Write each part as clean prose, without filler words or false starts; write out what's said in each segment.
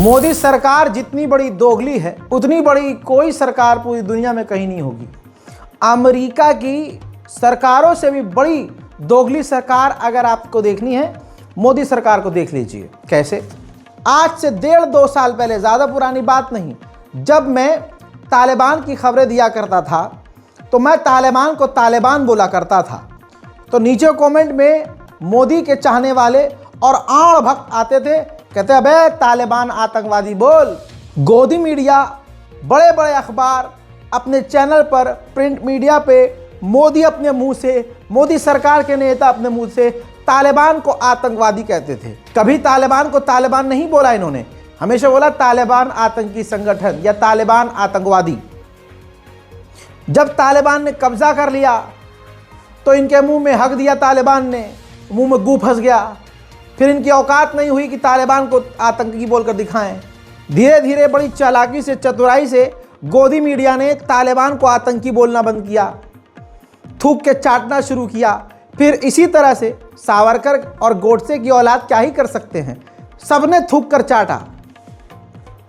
मोदी सरकार जितनी बड़ी दोगली है उतनी बड़ी कोई सरकार पूरी दुनिया में कहीं नहीं होगी। अमेरिका की सरकारों से भी बड़ी दोगली सरकार अगर आपको देखनी है, मोदी सरकार को देख लीजिए। कैसे? आज से 1.5-2 साल पहले, ज़्यादा पुरानी बात नहीं, जब मैं तालिबान की खबरें दिया करता था तो मैं तालिबान को तालिबान बोला करता था, तो नीचे कमेंट में मोदी के चाहने वाले और आड़ भक्त आते थे, कहते अबे तालिबान आतंकवादी बोल। गोदी मीडिया, बड़े बड़े अखबार अपने चैनल पर, प्रिंट मीडिया पे मोदी अपने मुंह से, मोदी सरकार के नेता अपने मुंह से तालिबान को आतंकवादी कहते थे। कभी तालिबान को तालिबान नहीं बोला इन्होंने, हमेशा बोला तालिबान आतंकी संगठन या तालिबान आतंकवादी। जब तालिबान ने कब्जा कर लिया तो इनके मुंह में हक दिया तालिबान ने, मुंह में गू फंस गया। फिर इनकी औकात नहीं हुई कि तालिबान को आतंकी बोलकर दिखाएं। धीरे धीरे बड़ी चालाकी से, चतुराई से गोदी मीडिया ने तालिबान को आतंकी बोलना बंद किया, थूक के चाटना शुरू किया। फिर इसी तरह से सावरकर और गोडसे की औलाद क्या ही कर सकते हैं, सबने थूक कर चाटा।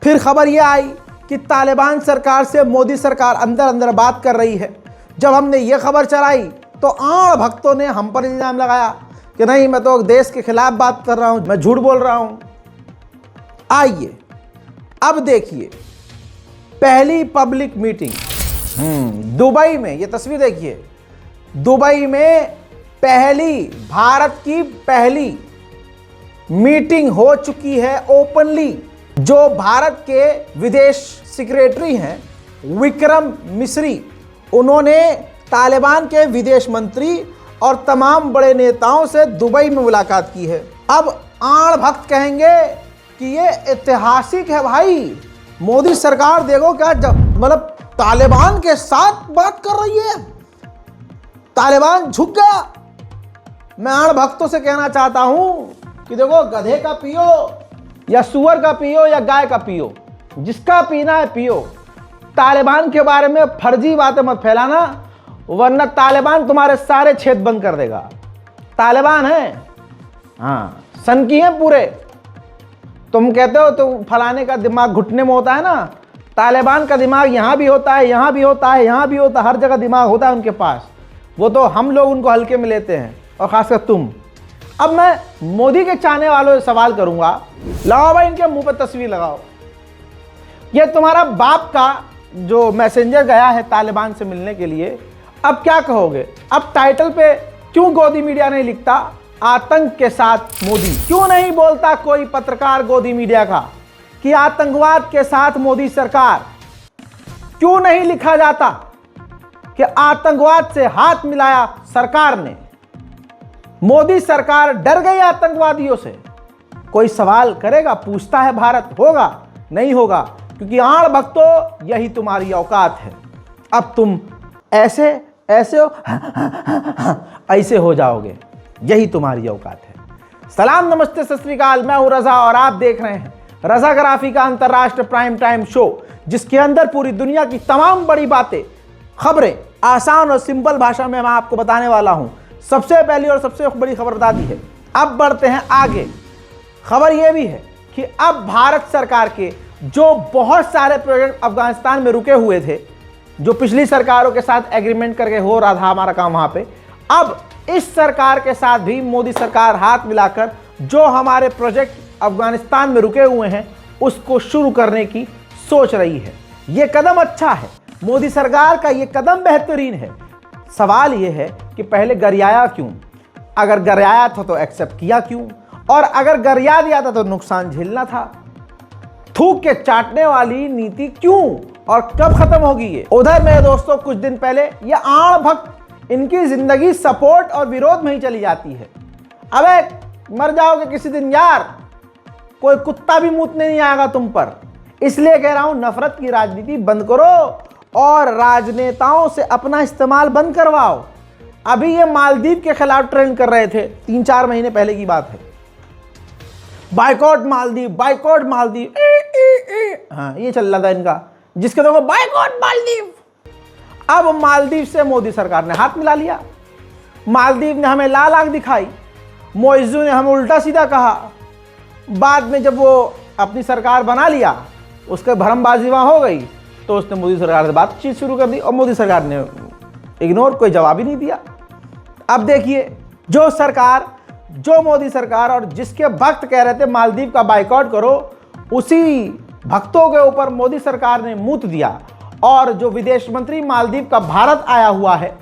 फिर खबर यह आई कि तालिबान सरकार से मोदी सरकार अंदर अंदर बात कर रही है। जब हमने ये खबर चलाई तो आड़ भक्तों ने हम पर इल्ज़ाम लगाया कि नहीं, मैं तो देश के खिलाफ बात कर रहा हूं, मैं झूठ बोल रहा हूं। आइए अब देखिए पहली पब्लिक मीटिंग दुबई में। ये तस्वीर देखिए, दुबई में पहली, भारत की पहली मीटिंग हो चुकी है ओपनली। जो भारत के विदेश सेक्रेटरी हैं विक्रम मिस्री, उन्होंने तालिबान के विदेश मंत्री और तमाम बड़े नेताओं से दुबई में मुलाकात की है। अब आड़ भक्त कहेंगे कि ये ऐतिहासिक है भाई, मोदी सरकार देखो क्या मतलब तालिबान के साथ बात कर रही है, तालिबान झुक गया। मैं आड़ भक्तों से कहना चाहता हूं कि देखो, गधे का पियो या सुअर का पियो या गाय का पियो, जिसका पीना है पियो। तालिबान के बारे में फर्जी बातें मत फैलाना, वरना तालिबान तुम्हारे सारे छेद बंद कर देगा। तालिबान है, हाँ, सनकी है पूरे। तुम कहते हो तो फलाने का दिमाग घुटने में होता है ना, तालिबान का दिमाग यहाँ भी होता है, यहाँ भी होता है, यहाँ भी होता है, हर जगह दिमाग होता है उनके पास। वो तो हम लोग उनको हल्के में लेते हैं, और खासकर तुम। अब मैं मोदी के चाहने वालों से सवाल करूंगा, लाओ भाई इनके मुंह पर तस्वीर लगाओ। ये तुम्हारा बाप का जो मैसेंजर गया है तालिबान से मिलने के लिए, अब क्या कहोगे? अब टाइटल पे क्यों गोदी मीडिया नहीं लिखता आतंक के साथ मोदी? क्यों नहीं बोलता कोई पत्रकार गोदी मीडिया का कि आतंकवाद के साथ मोदी सरकार? क्यों नहीं लिखा जाता कि आतंकवाद से हाथ मिलाया सरकार ने? मोदी सरकार डर गई आतंकवादियों से? कोई सवाल करेगा, पूछता है भारत? होगा? नहीं होगा, क्योंकि आड़ भक्तों यही तुम्हारी औकात है। अब तुम ऐसे ऐसे हो ऐसे हो जाओगे, यही तुम्हारी औकात है। सलाम, नमस्ते, सत श्री अकाल। मैं हूं रजा और आप देख रहे हैं रजाग्राफी का अंतरराष्ट्रीय प्राइम टाइम शो, जिसके अंदर पूरी दुनिया की तमाम बड़ी बातें, खबरें आसान और सिंपल भाषा में मैं आपको बताने वाला हूं। सबसे पहली और सबसे बड़ी खबर बता दी है। अब बढ़ते हैं आगे। खबर यह भी है कि अब भारत सरकार के जो बहुत सारे प्रोजेक्ट अफगानिस्तान में रुके हुए थे, जो पिछली सरकारों के साथ एग्रीमेंट करके हो रहा था हमारा काम वहां पे, अब इस सरकार के साथ भी मोदी सरकार हाथ मिलाकर जो हमारे प्रोजेक्ट अफगानिस्तान में रुके हुए हैं उसको शुरू करने की सोच रही है। यह कदम अच्छा है, मोदी सरकार का यह कदम बेहतरीन है। सवाल यह है कि पहले गरियाया क्यों? अगर गरियाया था तो एक्सेप्ट किया क्यों? और अगर गरिया दिया था तो नुकसान झेलना था। थूक के चाटने वाली नीति क्यों और कब खत्म होगी ये? उधर मेरे दोस्तों, कुछ दिन पहले ये आड़ भक्त, इनकी जिंदगी सपोर्ट और विरोध में ही चली जाती है। अबे मर जाओगे किसी दिन यार, कोई कुत्ता भी मूतने नहीं आएगा तुम पर। इसलिए कह रहा हूं, नफरत की राजनीति बंद करो और राजनेताओं से अपना इस्तेमाल बंद करवाओ। अभी ये मालदीव के खिलाफ ट्रेंड कर रहे थे, 3-4 महीने पहले की बात है। बाइकॉट मालदीव, बाइकॉट मालदीव, हाँ ये चल रहा था इनका, जिसके देखो बाइकॉट मालदीव। अब मालदीव से मोदी सरकार ने हाथ मिला लिया। मालदीव ने हमें लाल आंख दिखाई, मोइजू ने हमें उल्टा सीधा कहा। बाद में जब वो अपनी सरकार बना लिया, उसके भरमबाजी वहाँ हो गई, तो उसने मोदी सरकार से बातचीत शुरू कर दी और मोदी सरकार ने इग्नोर, कोई जवाब ही नहीं दिया। अब देखिए, जो मोदी सरकार और जिसके भक्त कह रहे थे मालदीव का बाइकआउट करो, उसी भक्तों के ऊपर मोदी सरकार ने मूत दिया और जो विदेश मंत्री मालदीव का भारत आया हुआ है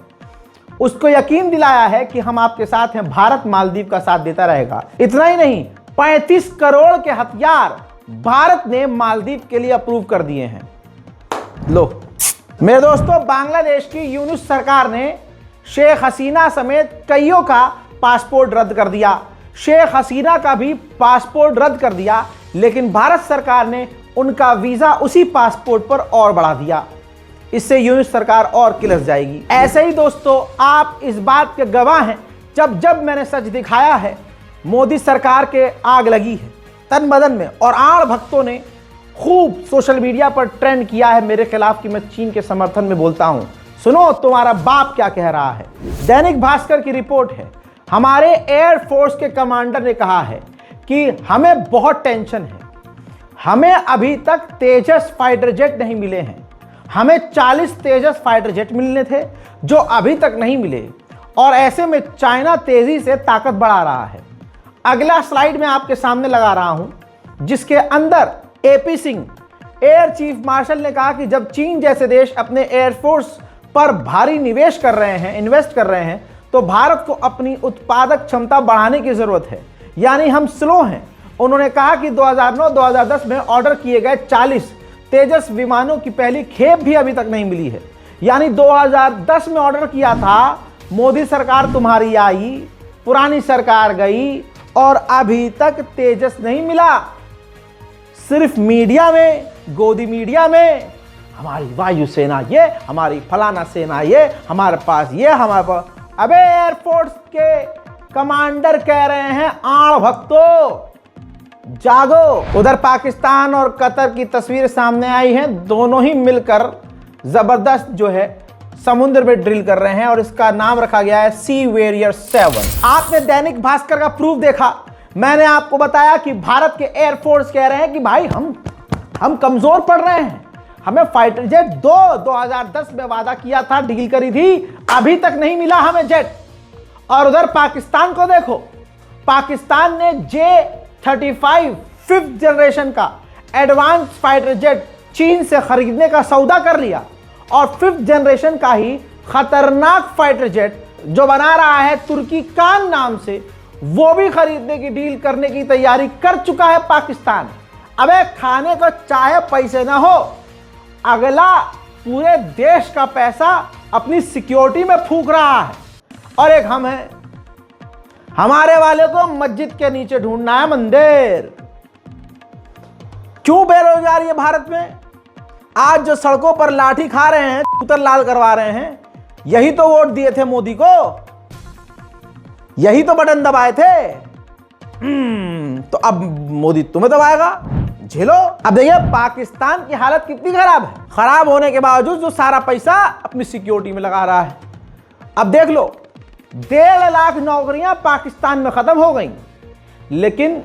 उसको यकीन दिलाया है कि हम आपके साथ हैं, भारत मालदीव का साथ देता रहेगा। इतना ही नहीं, 35 करोड़ के हथियार भारत ने मालदीव के लिए अप्रूव कर दिए हैं। लो मेरे दोस्तों, बांग्लादेश की यूनुस सरकार ने शेख हसीना समेत कईयों का पासपोर्ट रद्द कर दिया। शेख हसीना का भी पासपोर्ट रद्द कर दिया, लेकिन भारत सरकार ने उनका वीजा उसी पासपोर्ट पर और बढ़ा दिया। इससे यूनुस सरकार और किलस जाएगी। ऐसे ही दोस्तों, आप इस बात के गवाह हैं, जब जब मैंने सच दिखाया है, मोदी सरकार के आग लगी है तन बदन में और आड़ भक्तों ने खूब सोशल मीडिया पर ट्रेंड किया है मेरे खिलाफ कि मैं चीन के समर्थन में बोलता हूं। सुनो तुम्हारा बाप क्या कह रहा है। दैनिक भास्कर की रिपोर्ट है, हमारे एयरफोर्स के कमांडर ने कहा है कि हमें बहुत टेंशन है, हमें अभी तक तेजस फाइटर जेट नहीं मिले हैं। हमें 40 तेजस फाइटर जेट मिलने थे जो अभी तक नहीं मिले, और ऐसे में चाइना तेजी से ताकत बढ़ा रहा है। अगला स्लाइड में आपके सामने लगा रहा हूं, जिसके अंदर AP Singh air chief marshal ने कहा कि जब चीन जैसे देश अपने एयरफोर्स पर भारी निवेश कर रहे हैं, इन्वेस्ट कर रहे हैं, तो भारत को अपनी उत्पादक क्षमता बढ़ाने की जरूरत है, यानी हम स्लो हैं। उन्होंने कहा कि 2009-2010 में ऑर्डर किए गए 40 तेजस विमानों की पहली खेप भी अभी तक नहीं मिली है, यानी 2010 में ऑर्डर किया था, मोदी सरकार तुम्हारी आई, पुरानी सरकार गई और अभी तक तेजस नहीं मिला। सिर्फ मीडिया में, गोदी मीडिया में हमारी वायुसेना ये, हमारी फलाना सेना ये, हमारे पास ये, हमारे पास। अबे एयरफोर्स के कमांडर कह रहे हैं आड़ भक्तों जागो। उधर पाकिस्तान और कतर की तस्वीर सामने आई है, दोनों ही मिलकर जबरदस्त जो है समुद्र में ड्रिल कर रहे हैं और इसका नाम रखा गया है सी वेरियर 7। आपने दैनिक भास्कर का प्रूफ देखा, मैंने आपको बताया कि भारत के एयरफोर्स कह रहे हैं कि भाई हम कमजोर पड़ रहे हैं, हमें फाइटर जेट 2010 में वादा किया था, डील करी थी, अभी तक नहीं मिला हमें जेट। और उधर पाकिस्तान को देखो, पाकिस्तान ने J-35 5th जनरेशन का एडवांस फाइटर जेट चीन से खरीदने का सौदा कर लिया और 5th जनरेशन का ही खतरनाक फाइटर जेट जो बना रहा है तुर्की-कान नाम से, वो भी खरीदने की डील करने की तैयारी कर चुका है पाकिस्तान। अबे खाने को चाहे पैसे ना हो, अगला पूरे देश का पैसा अपनी सिक्योरिटी में फूंक रहा है। और एक हम हैं, हमारे वाले को मस्जिद के नीचे ढूंढना है मंदिर। क्यों बेरोजगारी है भारत में? आज जो सड़कों पर लाठी खा रहे हैं, उतर लाल करवा रहे हैं, यही तो वोट दिए थे मोदी को, यही तो बटन दबाए थे। तो अब मोदी तुम्हें दबाएगा, झेलो। अब देखिए पाकिस्तान की हालत कितनी खराब है, खराब होने के बावजूद जो सारा पैसा अपनी सिक्योरिटी में लगा रहा है। अब देख लो, 1.5 लाख नौकरियां पाकिस्तान में खत्म हो गई, लेकिन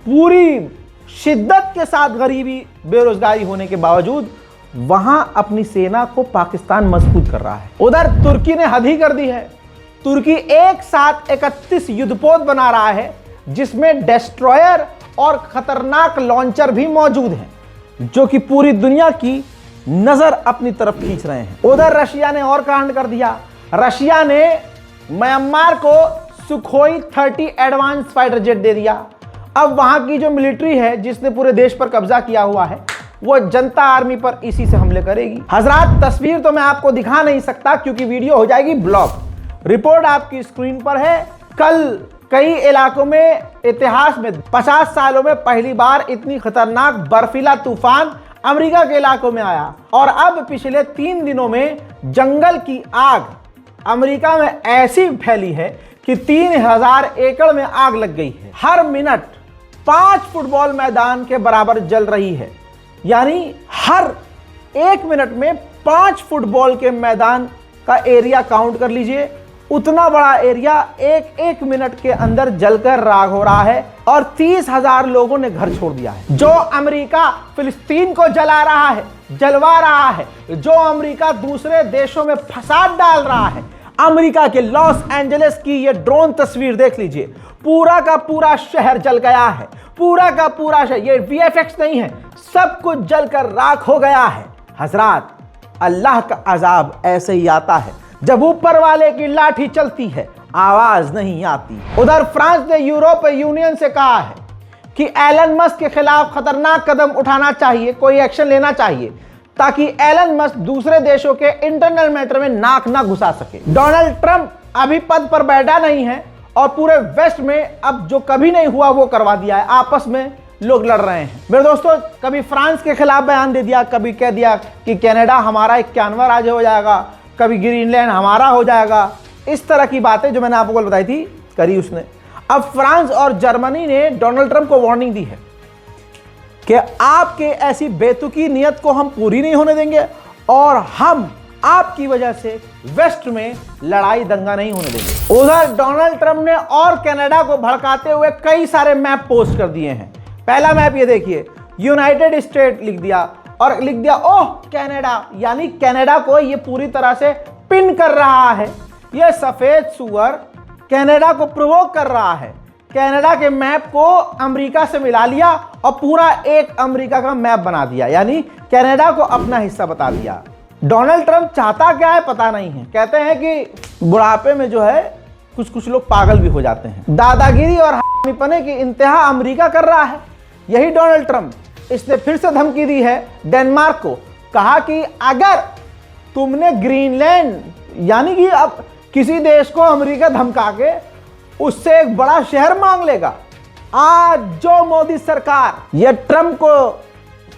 पूरी शिद्दत के साथ गरीबी, बेरोजगारी होने के बावजूद वहां अपनी सेना को पाकिस्तान मजबूत कर रहा है। उधर तुर्की ने हद ही कर दी है। तुर्की एक साथ 31 युद्धपोत बना रहा है, जिसमें डिस्ट्रॉयर और खतरनाक लॉन्चर भी मौजूद हैं, जो कि पूरी दुनिया की नजर अपनी तरफ खींच रहे हैं। उधर रशिया ने और कांड कर दिया। रशिया ने म्यांमार को सुखोई 30 एडवांस फाइटर जेट दे दिया। अब वहां की जो मिलिट्री है, जिसने पूरे देश पर कब्जा किया हुआ है, वो जनता आर्मी पर इसी से हमले करेगी। हजरात, तस्वीर तो मैं आपको दिखा नहीं सकता क्योंकि वीडियो हो जाएगी ब्लॉक। रिपोर्ट आपकी स्क्रीन पर है। कल कई इलाकों में इतिहास में 50 सालों में पहली बार इतनी खतरनाक बर्फीला तूफान अमेरिका के इलाकों में आया, और अब पिछले 3 दिनों में जंगल की आग अमेरिका में ऐसी फैली है कि 3000 एकड़ में आग लग गई है। हर मिनट 5 फुटबॉल मैदान के बराबर जल रही है, यानी हर 1 मिनट में 5 फुटबॉल के मैदान का एरिया काउंट कर लीजिए, उतना बड़ा एरिया एक एक मिनट के अंदर जलकर राख हो रहा है और 30,000 लोगों ने घर छोड़ दिया है। जो अमेरिका फिलिस्तीन को जला रहा है, जलवा रहा है, जो अमेरिका दूसरे देशों में फसाद डाल रहा है, अमेरिका के लॉस एंजलिस की ये ड्रोन तस्वीर देख लीजिए, पूरा का पूरा शहर जल गया है, पूरा का पूरा शहर, ये वीएफएक्स नहीं है, सब कुछ जलकर राख हो गया है। हजरात, अल्लाह का अजाब ऐसे ही आता है जब ऊपर वाले की लाठी चलती है, आवाज नहीं आती। उधर फ्रांस ने यूरोपीय यूनियन से कहा है कि एलन मस्क के खिलाफ खतरनाक कदम उठाना चाहिए, कोई एक्शन लेना चाहिए ताकि एलन मस्क दूसरे देशों के इंटरनल मैटर में नाक ना घुसा सके। डोनाल्ड ट्रंप अभी पद पर बैठा नहीं है और पूरे वेस्ट में अब जो कभी नहीं हुआ वो करवा दिया है, आपस में लोग लड़ रहे हैं। मेरे दोस्तों, कभी फ्रांस के खिलाफ बयान दे दिया, कभी कह दिया कि कनाडा हमारा 91वां राज्य हो जाएगा, कभी ग्रीनलैंड हमारा हो जाएगा। इस तरह की बातें जो मैंने आपको कल बताई थी करी उसने। अब फ्रांस और जर्मनी ने डोनाल्ड ट्रंप को वार्निंग दी है कि आपके ऐसी बेतुकी नियत को हम पूरी नहीं होने देंगे और हम आपकी वजह से वेस्ट में लड़ाई दंगा नहीं होने देंगे। उधर डोनाल्ड ट्रंप ने और कनाडा को भड़काते हुए कई सारे मैप पोस्ट कर दिए हैं। पहला मैप ये देखिए, यूनाइटेड स्टेट लिख दिया और लिख दिया ओह कनाडा, यानी कनाडा को ये पूरी तरह से पिन कर रहा है। ये सफेद सुअर कनाडा को प्रोवोक कर रहा है। कनाडा के मैप को अमेरिका से मिला लिया और पूरा एक अमेरिका का मैप बना दिया, यानी कनाडा को अपना हिस्सा बता दिया। डोनाल्ड ट्रंप चाहता क्या है पता नहीं है। कहते हैं कि बुढ़ापे में जो है कुछ लोग पागल भी हो जाते हैं। दादागिरी और हरामीपने की इंतहा अमेरिका कर रहा है। यही डोनाल्ड ट्रंप, इसने फिर से धमकी दी है डेनमार्क को। कहा कि अगर तुमने ग्रीनलैंड, यानी कि अब किसी देश को अमेरिका धमका के उससे एक बड़ा शहर मांग लेगा। आज जो मोदी सरकार ये ट्रंप को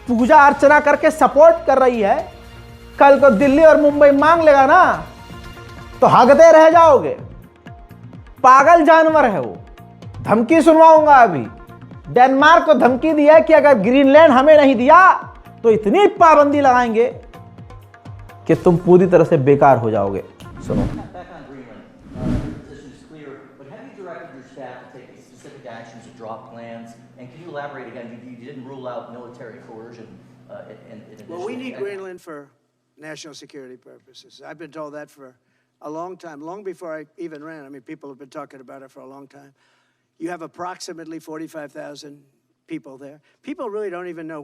पूजा अर्चना करके सपोर्ट कर रही है, कल को दिल्ली और मुंबई मांग लेगा ना तो हगते रह जाओगे। पागल जानवर है वो। धमकी सुनवाऊंगा अभी। डेनमार्क को धमकी दिया है कि अगर ग्रीनलैंड हमें नहीं दिया तो इतनी पाबंदी लगाएंगे कि तुम पूरी तरह से बेकार हो जाओगे। सुनो। Well, we need Greenland for national security purposes. I've been told that for a long time, long before I even ran. I mean, people have been talking about it for a long time. You have approximately 45,000 people there. People really don't even know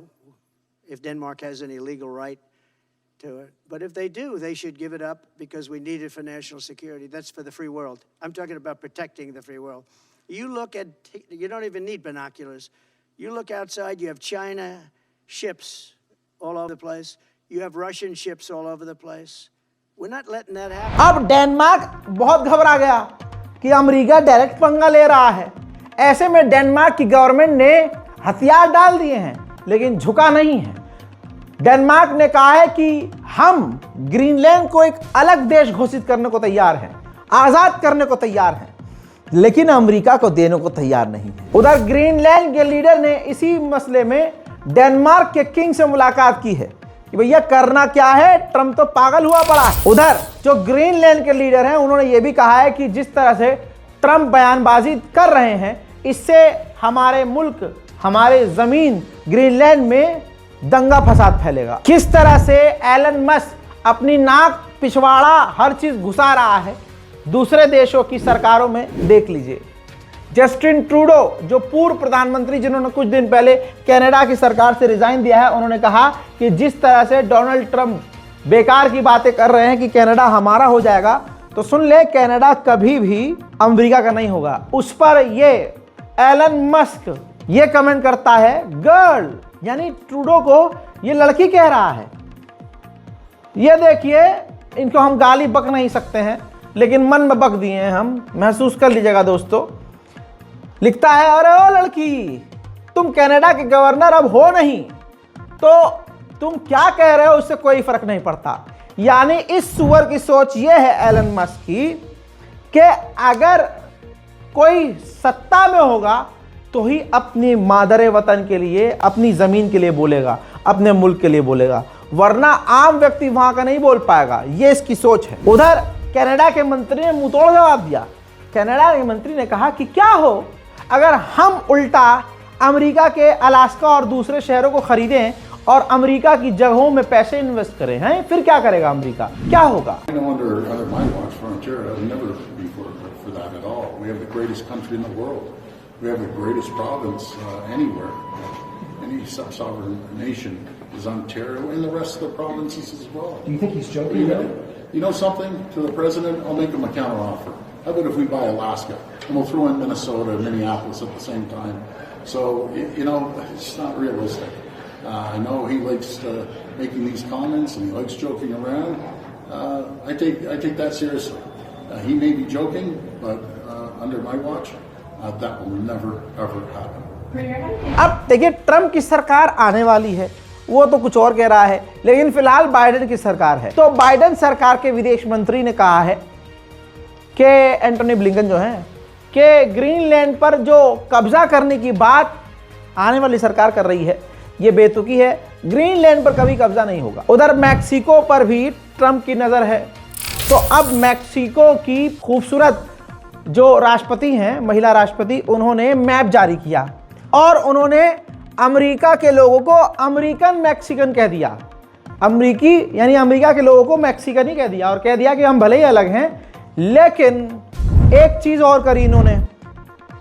if Denmark has any legal right to it. But if they do, they should give it up because we need it for national security. That's for the free world. I'm talking about protecting the free world. You look at, you don't even need binoculars. You look outside, you have China ships all over the place. You have Russian ships all over the place. We're not letting that happen. अब Denmark बहुत घबरा गया कि America direct पंगा ले रहा है। ऐसे में डेनमार्क की गवर्नमेंट ने हथियार डाल दिए हैं, लेकिन झुका नहीं है। डेनमार्क ने कहा है कि हम ग्रीनलैंड को एक अलग देश घोषित करने को तैयार हैं, आजाद करने को तैयार हैं, लेकिन अमेरिका को देने को तैयार नहीं है। उधर ग्रीनलैंड के लीडर ने इसी मसले में डेनमार्क के किंग से मुलाकात की है कि भैया करना क्या है, ट्रंप तो पागल हुआ पड़ा है। उधर जो ग्रीनलैंड के लीडर हैं उन्होंने ये भी कहा है कि जिस तरह से ट्रंप बयानबाजी कर रहे हैं इससे हमारे मुल्क, हमारे जमीन ग्रीनलैंड में दंगा फसाद फैलेगा। किस तरह से एलन मस्क अपनी नाक पिछवाड़ा हर चीज घुसा रहा है दूसरे देशों की सरकारों में, देख लीजिए। जस्टिन ट्रूडो जो पूर्व प्रधानमंत्री, जिन्होंने कुछ दिन पहले कनाडा की सरकार से रिजाइन दिया है, उन्होंने कहा कि जिस तरह से डोनाल्ड ट्रंप बेकार की बातें कर रहे हैं कि कनाडा हमारा हो जाएगा, तो सुन ले, कनाडा कभी भी अमेरिका का नहीं होगा। उस पर ये एलन मस्क ये कमेंट करता है, गर्ल, यानी ट्रूडो को ये लड़की कह रहा है। ये देखिए, इनको हम गाली बक नहीं सकते हैं, लेकिन मन में बक दिए हैं हम, महसूस कर लीजिएगा दोस्तों। लिखता है, अरे ओ लड़की, तुम कनाडा के गवर्नर अब हो नहीं, तो तुम क्या कह रहे हो उससे कोई फर्क नहीं पड़ता। यानी इस सुअर की सोच ये है एलन मस्क की कि अगर कोई सत्ता में होगा तो ही अपनी मादरे वतन के लिए, अपनी जमीन के लिए बोलेगा, अपने मुल्क के लिए बोलेगा, वरना आम व्यक्ति वहां का नहीं बोल पाएगा। ये इसकी सोच है। उधर कनाडा के मंत्री ने मुंहतोड़ जवाब दिया। कनाडा के मंत्री ने कहा कि क्या हो अगर हम उल्टा अमेरिका के अलास्का और दूसरे शहरों को खरीदें और अमेरिका की जगहों में पैसे इन्वेस्ट करें, हैं? फिर क्या करेगा अमेरिका, क्या होगा? Any sub-sovereign nation is Ontario and the rest of the provinces as well. Do you think he's joking? You know something? To the president, I'll make him a counter offer. How about if we buy Alaska and we'll throw in Minnesota and Minneapolis at the same time? So, you know, it's not realistic. I know he likes making these comments and he likes joking around. I take that seriously. He may be joking, but under my watch, that will never ever happen. अब देखिए, Trump की सरकार आने वाली है, वो तो कुछ और कह रहा है, लेकिन फिलहाल बाइडेन की सरकार है। तो बाइडेन सरकार के विदेश मंत्री ने कहा है कि एंटोनी ब्लिंकन जो है कि ग्रीनलैंड पर जो कब्जा करने की बात आने वाली सरकार कर रही है, ये बेतुकी है। ग्रीनलैंड पर कभी कब्जा नहीं होगा। उधर मैक्सिको पर भी ट्रम्प की नज़र है। तो अब मैक्सिको की खूबसूरत जो राष्ट्रपति हैं, महिला राष्ट्रपति, उन्होंने मैप जारी किया और उन्होंने अमेरिका के लोगों को अमेरिकन मैक्सिकन कह दिया। अमेरिकी यानी अमेरिका के लोगों को मैक्सिकन ही कह दिया और कह दिया कि हम भले ही अलग हैं, लेकिन एक चीज़ और करी इन्होंने,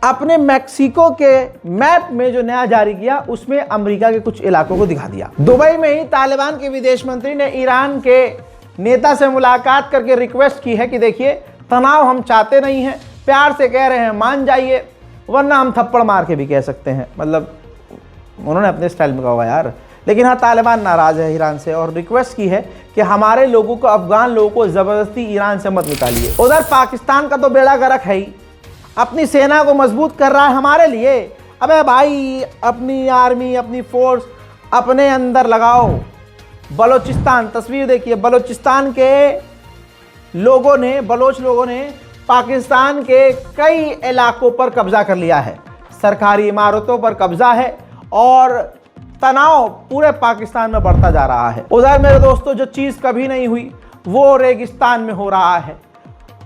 अपने मैक्सिको के मैप में जो नया जारी किया उसमें अमेरिका के कुछ इलाकों को दिखा दिया। दुबई में ही तालिबान के विदेश मंत्री ने ईरान के नेता से मुलाकात करके रिक्वेस्ट की है कि देखिए, तनाव हम चाहते नहीं हैं, प्यार से कह रहे हैं मान जाइए, वरना हम थप्पड़ मार के भी कह सकते हैं। मतलब उन्होंने अपने स्टाइल में कहा यार। लेकिन हाँ, तालिबान नाराज़ है ईरान से और रिक्वेस्ट की है कि हमारे लोगों को, अफगान लोगों को ज़बरदस्ती ईरान से मत निकालिए। उधर पाकिस्तान का तो बेड़ा गर्क है ही, अपनी सेना को मजबूत कर रहा है हमारे लिए। अबे भाई, अपनी आर्मी, अपनी फोर्स अपने अंदर लगाओ। बलोचिस्तान, तस्वीर देखिए, बलोचिस्तान के लोगों ने, बलोच लोगों ने पाकिस्तान के कई इलाकों पर कब्जा कर लिया है, सरकारी इमारतों पर कब्जा है और तनाव पूरे पाकिस्तान में बढ़ता जा रहा है। उधर मेरे दोस्तों, जो चीज़ कभी नहीं हुई वो रेगिस्तान में हो रहा है।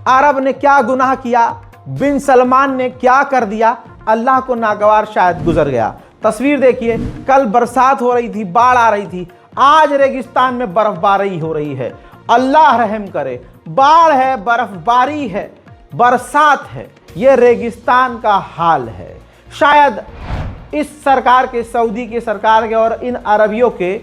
अरब ने क्या गुनाह किया, बिन सलमान ने क्या कर दिया, अल्लाह को नागवार शायद गुजर गया। तस्वीर देखिए, कल बरसात हो रही थी, बाढ़ आ रही थी, आज रेगिस्तान में बर्फबारी हो रही है। अल्लाह रहम करे, बाढ़ है, बर्फबारी है, बरसात है, ये रेगिस्तान का हाल है। शायद इस सरकार के, सऊदी की सरकार के और इन अरबियों के,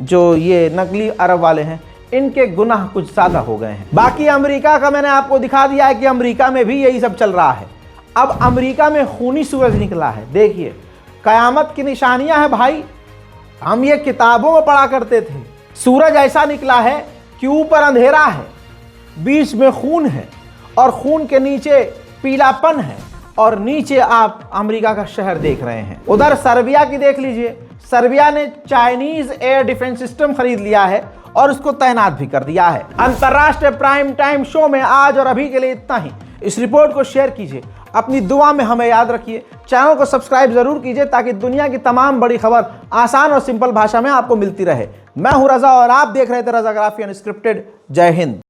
जो ये नकली अरब वाले हैं, इनके गुनाह कुछ ज़्यादा हो गए हैं। बाकी अमेरिका का मैंने आपको दिखा दिया है कि अमेरिका में भी यही सब चल रहा है। अब अमेरिका में खूनी सूरज निकला है। देखिए, कयामत की निशानियां हैं भाई। हम ये किताबों में पढ़ा करते थे। सूरज ऐसा निकला है कि ऊपर अंधेरा है, बीच में खून है और खून के नीचे पीलापन है और नीचे आप अमेरिका का शहर देख रहे हैं। उधर सर्बिया की देख लीजिए, सर्बिया ने चाइनीज एयर डिफेंस सिस्टम खरीद लिया है और उसको तैनात भी कर दिया है। अंतर्राष्ट्रीय प्राइम टाइम शो में आज और अभी के लिए इतना ही। इस रिपोर्ट को शेयर कीजिए, अपनी दुआ में हमें याद रखिए, चैनल को सब्सक्राइब जरूर कीजिए ताकि दुनिया की तमाम बड़ी खबर आसान और सिंपल भाषा में आपको मिलती रहे। मैं हूं रजा और आप देख रहे थे रजाग्राफी अनस्क्रिप्टेड। जय हिंद।